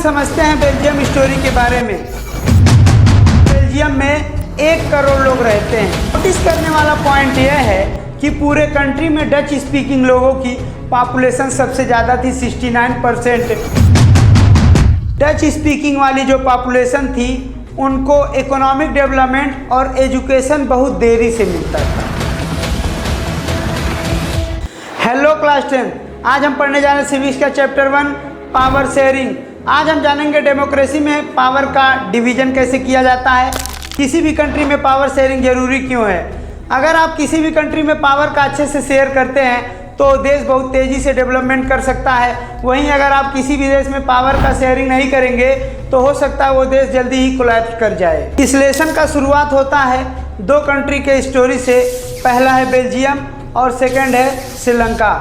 समझते हैं Belgium story के बारे में। बेल्जियम में 1 करोड़ लोग रहते हैं। नोटिस करने वाला पॉइंट यह है कि पूरे कंट्री में डच स्पीकिंग लोगों की पॉपुलेशन सबसे ज़्यादा थी, 69%। डच स्पीकिंग वाली जो पॉपुलेशन थी उनको इकोनॉमिक डेवलपमेंट और एजुकेशन बहुत देरी से मिलता था। हेलो क्लास 10, आज हम पढ़ने जा रहे हैं सिविक्स का चैप्टर 1 पावर शेयरिंग। आज हम जानेंगे डेमोक्रेसी में पावर का डिवीजन कैसे किया जाता है, किसी भी कंट्री में पावर शेयरिंग जरूरी क्यों है। अगर आप किसी भी कंट्री में पावर का अच्छे से शेयर करते हैं तो देश बहुत तेज़ी से डेवलपमेंट कर सकता है। वहीं अगर आप किसी भी देश में पावर का शेयरिंग नहीं करेंगे तो हो सकता है वो देश जल्दी ही कोलैप्स कर जाए। इस लेसन का शुरुआत होता है 2 कंट्री के स्टोरी से। पहला है बेल्जियम और सेकंड है श्रीलंका।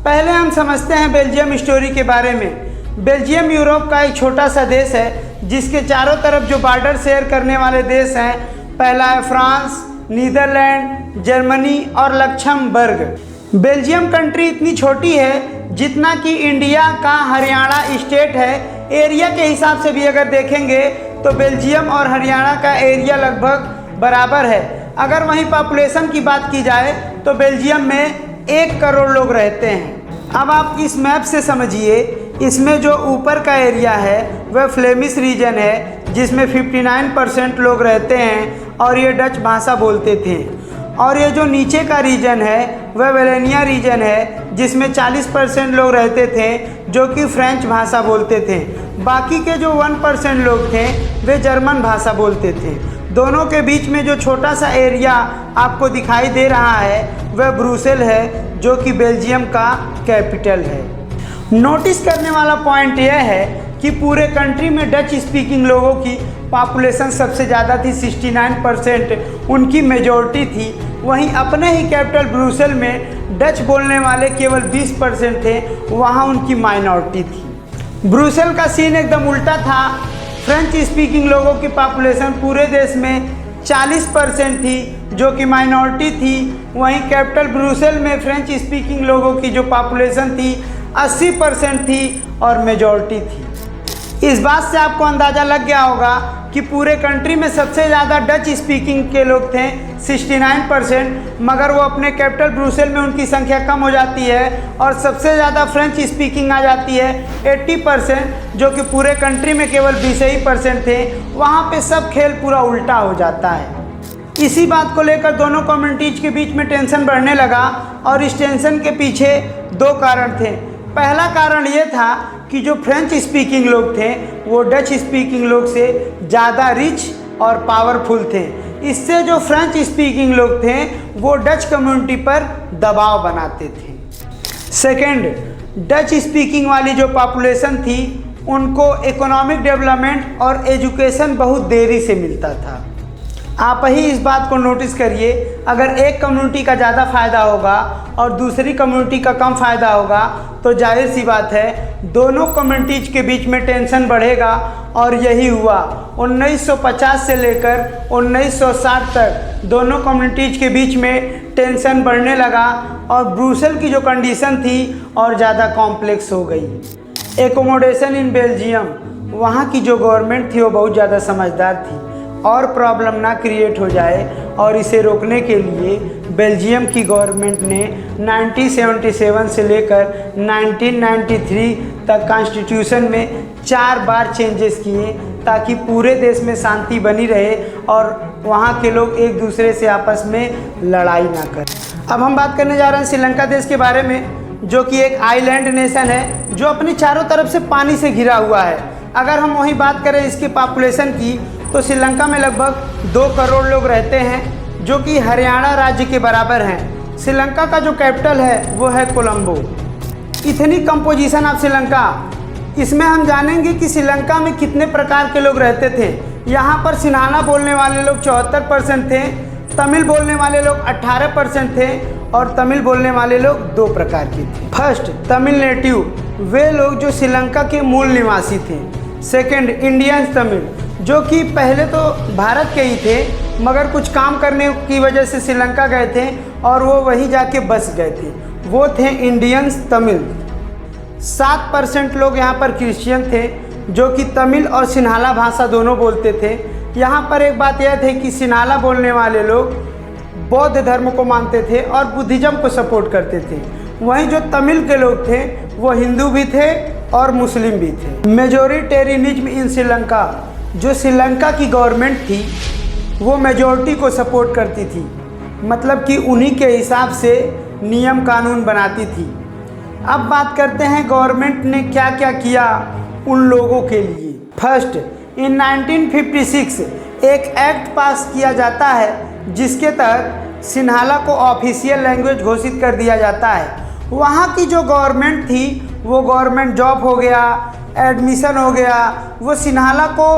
पहले हम समझते हैं बेल्जियम स्टोरी के बारे में। बेल्जियम यूरोप का एक छोटा सा देश है जिसके चारों तरफ जो बॉर्डर शेयर करने वाले देश हैं, पहला है फ्रांस, नीदरलैंड, जर्मनी और लक्समबर्ग। बेल्जियम कंट्री इतनी छोटी है जितना कि इंडिया का हरियाणा स्टेट है। एरिया के हिसाब से भी अगर देखेंगे तो बेल्जियम और हरियाणा का एरिया लगभग बराबर है। अगर वहीं पॉपुलेशन की बात की जाए तो बेल्जियम में 1 करोड़ लोग रहते हैं। अब आप इस मैप से समझिए, इसमें जो ऊपर का एरिया है वह फ्लेमिश रीजन है जिसमें 59% लोग रहते हैं और ये डच भाषा बोलते थे। और ये जो नीचे का रीजन है वह वेलेनिया रीजन है जिसमें 40% लोग रहते थे जो कि फ्रेंच भाषा बोलते थे। बाकी के जो 1% लोग थे वे जर्मन भाषा बोलते थे। दोनों के बीच में जो छोटा सा एरिया आपको दिखाई दे रहा है वह ब्रुसेल है जो कि बेल्जियम का कैपिटल है। नोटिस करने वाला पॉइंट यह है कि पूरे कंट्री में डच स्पीकिंग लोगों की पॉपुलेशन सबसे ज़्यादा थी, 69%, उनकी मेजॉरिटी थी। वहीं अपने ही कैपिटल ब्रुसेल में डच बोलने वाले केवल 20% थे, वहाँ उनकी माइनॉरिटी थी। ब्रुसेल का सीन एकदम उल्टा था। फ्रेंच स्पीकिंग लोगों की पॉपुलेशन पूरे देश में 40% थी जो कि माइनॉरिटी थी। वहीं कैपिटल ब्रुसेल में फ्रेंच स्पीकिंग लोगों की जो पॉपुलेशन थी 80% थी और मेजॉरिटी थी। इस बात से आपको अंदाज़ा लग गया होगा कि पूरे कंट्री में सबसे ज़्यादा डच स्पीकिंग के लोग थे, 69%, मगर वो अपने कैपिटल ब्रुसेल में उनकी संख्या कम हो जाती है और सबसे ज़्यादा फ्रेंच स्पीकिंग आ जाती है 80%, जो कि पूरे कंट्री में केवल 20% थे। वहाँ पे सब खेल पूरा उल्टा हो जाता है। इसी बात को लेकर दोनों कम्युनिटीज़ के बीच में टेंशन बढ़ने लगा और इस टेंशन के पीछे 2 कारण थे। पहला कारण ये था कि जो फ्रेंच स्पीकिंग लोग थे वो डच स्पीकिंग लोग से ज़्यादा रिच और पावरफुल थे। इससे जो फ्रेंच स्पीकिंग लोग थे वो डच कम्युनिटी पर दबाव बनाते थे। सेकंड, डच स्पीकिंग वाली जो पॉपुलेशन थी उनको इकोनॉमिक डेवलपमेंट और एजुकेशन बहुत देरी से मिलता था। आप ही इस बात को नोटिस करिए, अगर एक कम्युनिटी का ज़्यादा फ़ायदा होगा और दूसरी कम्युनिटी का कम फ़ायदा होगा तो जाहिर सी बात है दोनों कम्युनिटीज़ के बीच में टेंशन बढ़ेगा। और यही हुआ। 1950 से लेकर 1960 तक दोनों कम्युनिटीज़ के बीच में टेंशन बढ़ने लगा और ब्रुसेल की जो कंडीशन थी और ज़्यादा कॉम्प्लेक्स हो गई। एकोमोडेशन इन बेल्जियम, वहाँ की जो गवर्नमेंट थी वो बहुत ज़्यादा समझदार थी और प्रॉब्लम ना क्रिएट हो जाए, और इसे रोकने के लिए बेल्जियम की गवर्नमेंट ने 1977 से लेकर 1993 तक कॉन्स्टिट्यूशन में 4 बार चेंजेस किए ताकि पूरे देश में शांति बनी रहे और वहाँ के लोग एक दूसरे से आपस में लड़ाई ना करें। अब हम बात करने जा रहे हैं श्रीलंका देश के बारे में, जो कि एक आइलैंड नेशन है जो अपनी चारों तरफ से पानी से घिरा हुआ है। अगर हम वही बात करें इसकी पॉपुलेशन की तो श्रीलंका में लगभग 2 करोड़ लोग रहते हैं जो कि हरियाणा राज्य के बराबर हैं। श्रीलंका का जो कैपिटल है वो है कोलंबो। इतनी कंपोजिशन ऑफ श्रीलंका, इसमें हम जानेंगे कि श्रीलंका में कितने प्रकार के लोग रहते थे। यहाँ पर सिन्हाना बोलने वाले लोग 74% थे, तमिल बोलने वाले लोग 18% थे और तमिल बोलने वाले लोग 2 प्रकार के थे। फर्स्ट, तमिल नेटिव, वे लोग जो श्रीलंका के मूल निवासी थे। सेकंड, इंडियन तमिल, जो कि पहले तो भारत के ही थे मगर कुछ काम करने की वजह से श्रीलंका गए थे और वो वहीं जाके बस गए थे, वो थे इंडियंस तमिल। 7% लोग यहाँ पर क्रिश्चियन थे, जो कि तमिल और सिन्हाला भाषा दोनों बोलते थे। यहाँ पर एक बात यह थी कि सिन्हाला बोलने वाले लोग बौद्ध धर्म को मानते थे और बुद्धिज़्म को सपोर्ट करते थे। वहीं जो तमिल के लोग थे वो हिंदू भी थे और मुस्लिम भी थे। मेजोरिटेरियनिज्म इन श्रीलंका, जो श्रीलंका की गवर्नमेंट थी वो मेजॉरिटी को सपोर्ट करती थी, मतलब कि उन्हीं के हिसाब से नियम कानून बनाती थी। अब बात करते हैं गवर्नमेंट ने क्या क्या किया उन लोगों के लिए। फर्स्ट, इन 1956 एक एक्ट पास किया जाता है जिसके तहत सिन्हाला को ऑफिशियल लैंग्वेज घोषित कर दिया जाता है। वहाँ की जो गवर्नमेंट थी वो गवर्नमेंट जॉब हो गया, एडमिशन हो गया, वो सिन्हाला को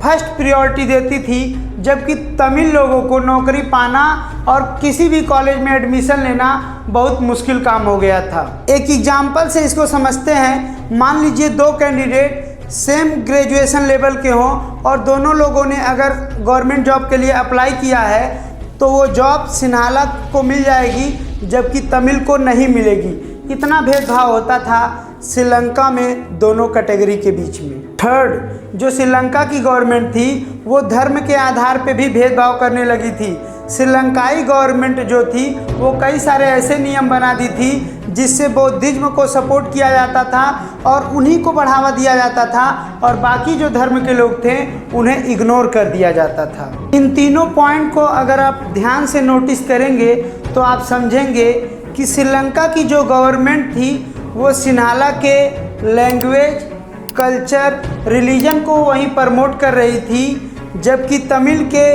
फर्स्ट प्रायोरिटी देती थी, जबकि तमिल लोगों को नौकरी पाना और किसी भी कॉलेज में एडमिशन लेना बहुत मुश्किल काम हो गया था। एक एग्जाम्पल से इसको समझते हैं। मान लीजिए दो कैंडिडेट सेम ग्रेजुएशन लेवल के हों और दोनों लोगों ने अगर गवर्नमेंट जॉब के लिए अप्लाई किया है तो वो जॉब सिन्हाला को मिल जाएगी जबकि तमिल को नहीं मिलेगी। इतना भेदभाव होता था श्रीलंका में दोनों कैटेगरी के बीच में। थर्ड, जो श्रीलंका की गवर्नमेंट थी वो धर्म के आधार पे भी भेदभाव करने लगी थी। श्रीलंकाई गवर्नमेंट जो थी वो कई सारे ऐसे नियम बना दी थी जिससे बौद्धिज्म को सपोर्ट किया जाता था और उन्हीं को बढ़ावा दिया जाता था और बाकी जो धर्म के लोग थे उन्हें इग्नोर कर दिया जाता था। इन तीनों पॉइंट को अगर आप ध्यान से नोटिस करेंगे तो आप समझेंगे कि श्रीलंका की जो गवर्नमेंट थी वो सिन्हाला के लैंग्वेज, कल्चर, रिलीजन को वहीं प्रमोट कर रही थी, जबकि तमिल के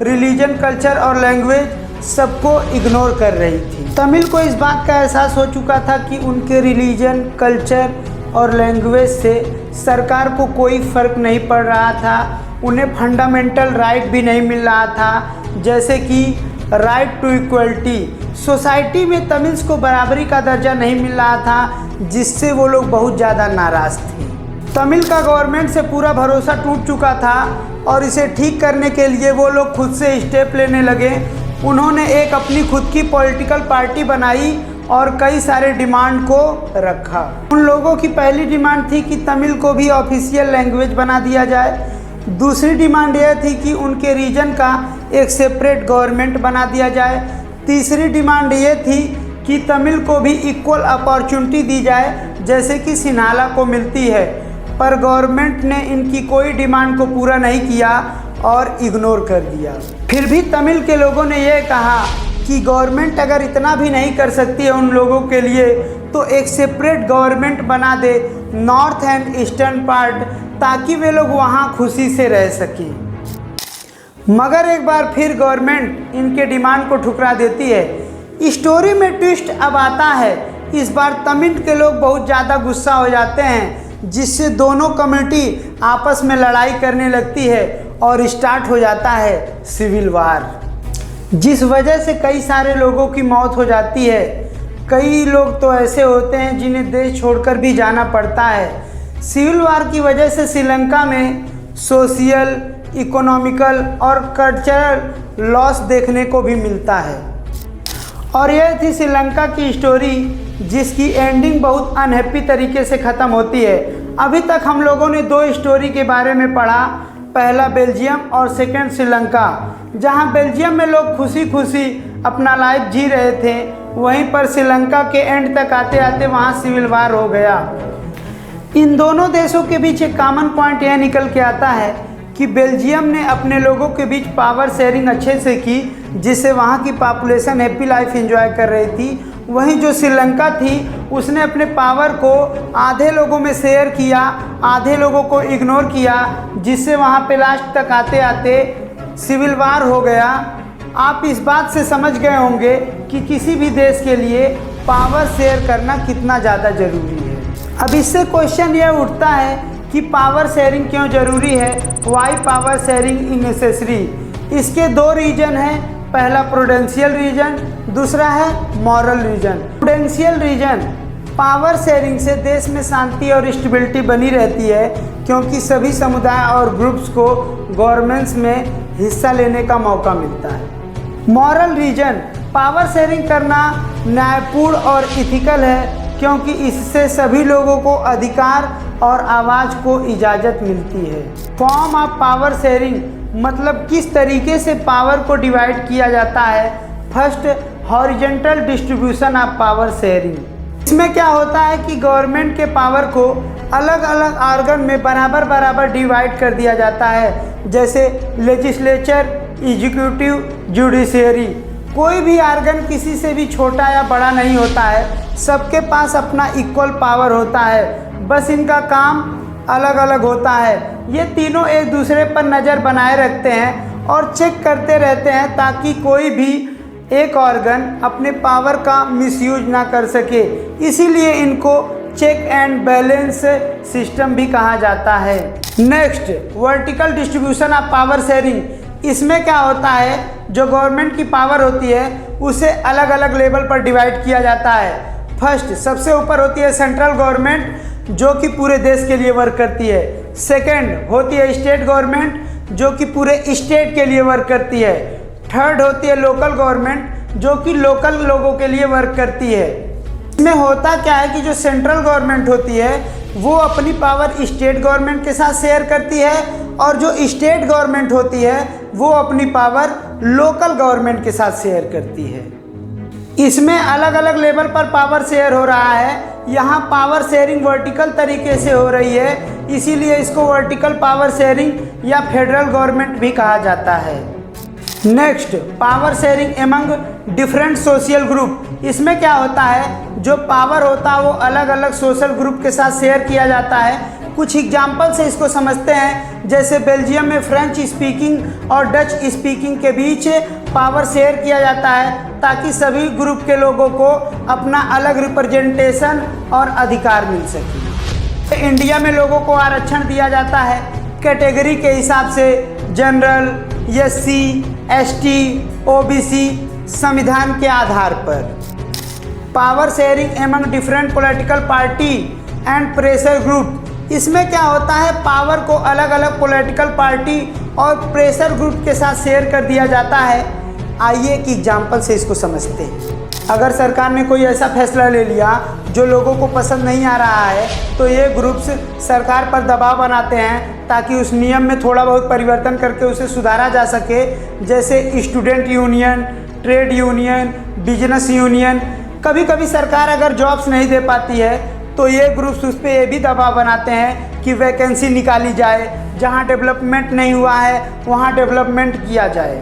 रिलीजन, कल्चर और लैंग्वेज सबको इग्नोर कर रही थी। तमिल को इस बात का एहसास हो चुका था कि उनके रिलीजन, कल्चर और लैंग्वेज से सरकार को कोई फ़र्क नहीं पड़ रहा था। उन्हें फंडामेंटल राइट भी नहीं मिल रहा था, जैसे कि राइट टू इक्वलिटी। सोसाइटी में तमिल्स को बराबरी का दर्जा नहीं मिल रहा था, जिससे वो लोग बहुत ज़्यादा नाराज़ थे। तमिल का गवर्नमेंट से पूरा भरोसा टूट चुका था और इसे ठीक करने के लिए वो लोग खुद से स्टेप लेने लगे। उन्होंने एक अपनी खुद की पॉलिटिकल पार्टी बनाई और कई सारे डिमांड को रखा। उन लोगों की पहली डिमांड थी कि तमिल को भी ऑफिशियल लैंग्वेज बना दिया जाए। दूसरी डिमांड यह थी कि उनके रीजन का एक सेपरेट गवर्नमेंट बना दिया जाए। तीसरी डिमांड ये थी कि तमिल को भी इक्वल अपॉर्चुनिटी दी जाए जैसे कि सिन्हाला को मिलती है, पर गवर्नमेंट ने इनकी कोई डिमांड को पूरा नहीं किया और इग्नोर कर दिया। फिर भी तमिल के लोगों ने यह कहा कि गवर्नमेंट अगर इतना भी नहीं कर सकती है उन लोगों के लिए तो एक सेपरेट गवर्नमेंट बना दे नॉर्थ एंड ईस्टर्न पार्ट, ताकि वे लोग वहाँ खुशी से रह सकें। मगर एक बार फिर गवर्नमेंट इनके डिमांड को ठुकरा देती है। स्टोरी में ट्विस्ट अब आता है। इस बार तमिल के लोग बहुत ज़्यादा गुस्सा हो जाते हैं, जिससे दोनों कम्युनिटी आपस में लड़ाई करने लगती है और स्टार्ट हो जाता है सिविल वार, जिस वजह से कई सारे लोगों की मौत हो जाती है। कई लोग तो ऐसे होते हैं जिन्हें देश छोड़कर भी जाना पड़ता है। सिविल वार की वजह से श्रीलंका में सोशल, इकोनॉमिकल और कल्चरल लॉस देखने को भी मिलता है। और यह थी श्रीलंका की स्टोरी, जिसकी एंडिंग बहुत अनहैप्पी तरीके से ख़त्म होती है। अभी तक हम लोगों ने दो स्टोरी के बारे में पढ़ा, पहला बेल्जियम और सेकंड श्रीलंका, जहां बेल्जियम में लोग खुशी खुशी अपना लाइफ जी रहे थे, वहीं पर श्रीलंका के एंड तक आते आते वहां सिविल वार हो गया। इन दोनों देशों के बीच एक कॉमन पॉइंट यह निकल के आता है कि बेल्जियम ने अपने लोगों के बीच पावर शेयरिंग अच्छे से की, जिससे वहाँ की पॉपुलेशन हैप्पी लाइफ एंजॉय कर रही थी। वहीं जो श्रीलंका थी उसने अपने पावर को आधे लोगों में शेयर किया, आधे लोगों को इग्नोर किया, जिससे वहाँ पे लास्ट तक आते आते सिविल वार हो गया। आप इस बात से समझ गए होंगे कि किसी भी देश के लिए पावर शेयर करना कितना ज़्यादा ज़रूरी है। अब इससे क्वेश्चन यह उठता है कि पावर शेयरिंग क्यों ज़रूरी है, why power sharing is necessary. इसके दो रीजन हैं, पहला प्रूडेंशियल रीजन, दूसरा है moral reason. Prudential reason, power sharing से देश में शांति और स्टेबिलिटी बनी रहती है, क्योंकि सभी समुदाय और ग्रुप्स को गवर्नेंस में हिस्सा लेने का मौका मिलता है। मॉरल रीजन, पावर शेयरिंग करना न्यायपूर्ण और इथिकल है, क्योंकि इससे सभी लोगों को अधिकार और आवाज़ को इजाज़त मिलती है। फॉर्म ऑफ पावर शेयरिंग मतलब किस तरीके से पावर को डिवाइड किया जाता है। First, horizontal distribution of power sharing. इसमें क्या होता है कि गवर्नमेंट के पावर को अलग अलग ऑर्गन में बराबर बराबर डिवाइड कर दिया जाता है, जैसे लेजिस्लेचर, एग्जीक्यूटिव, जुडिशियरी। कोई भी ऑर्गन किसी से भी छोटा या बड़ा नहीं होता है, सबके पास अपना इक्वल पावर होता है, बस इनका काम अलग अलग होता है। ये तीनों एक दूसरे पर नज़र बनाए रखते हैं और चेक करते रहते हैं ताकि कोई भी एक ऑर्गन अपने पावर का मिसयूज ना कर सके। इसीलिए इनको चेक एंड बैलेंस सिस्टम भी कहा जाता है। Next, vertical distribution of power sharing. इसमें क्या होता है, जो गवर्नमेंट की पावर होती है उसे अलग अलग लेवल पर डिवाइड किया जाता है। फर्स्ट, सबसे ऊपर होती है सेंट्रल गवर्नमेंट, जो कि पूरे देश के लिए वर्क करती है। सेकंड होती है स्टेट गवर्नमेंट, जो कि पूरे स्टेट के लिए वर्क करती है। थर्ड होती है लोकल गवर्नमेंट, जो कि लोकल लोगों के लिए वर्क करती है। इसमें होता क्या है कि जो सेंट्रल गवर्नमेंट होती है वो अपनी पावर स्टेट गवर्नमेंट के साथ शेयर करती है, और जो स्टेट गवर्नमेंट होती है वो अपनी पावर लोकल गवर्नमेंट के साथ शेयर करती है। इसमें अलग अलग लेवल पर पावर शेयर हो रहा है। यहाँ पावर शेयरिंग वर्टिकल तरीके से हो रही है, इसीलिए इसको वर्टिकल पावर शेयरिंग या फेडरल गवर्नमेंट भी कहा जाता है। Next, power sharing among different social group. इसमें क्या होता है, जो पावर होता है वो अलग अलग सोशल ग्रुप के साथ शेयर किया जाता है। कुछ एग्जाम्पल से इसको समझते हैं, जैसे बेल्जियम में फ्रेंच स्पीकिंग और डच स्पीकिंग के बीच पावर शेयर किया जाता है, ताकि सभी ग्रुप के लोगों को अपना अलग रिप्रेजेंटेशन और अधिकार मिल सके। इंडिया में लोगों को आरक्षण दिया जाता है कैटेगरी के हिसाब से, जनरल, SC, ST, OBC, संविधान के आधार पर। Power sharing among different political party and pressure group. इसमें क्या होता है, पावर को अलग अलग पॉलिटिकल पार्टी और प्रेशर ग्रुप के साथ शेयर कर दिया जाता है। आइए एक एग्जाम्पल से इसको समझते हैं। अगर सरकार ने कोई ऐसा फैसला ले लिया जो लोगों को पसंद नहीं आ रहा है, तो ये ग्रुप्स सरकार पर दबाव बनाते हैं ताकि उस नियम में थोड़ा बहुत परिवर्तन करके उसे सुधारा जा सके, जैसे student union, trade union, business union. कभी कभी सरकार अगर जॉब्स नहीं दे पाती है तो ये ग्रुप्स उस पर ये भी दबाव बनाते हैं कि वैकेंसी निकाली जाए, जहाँ डेवलपमेंट नहीं हुआ है वहाँ डेवलपमेंट किया जाए।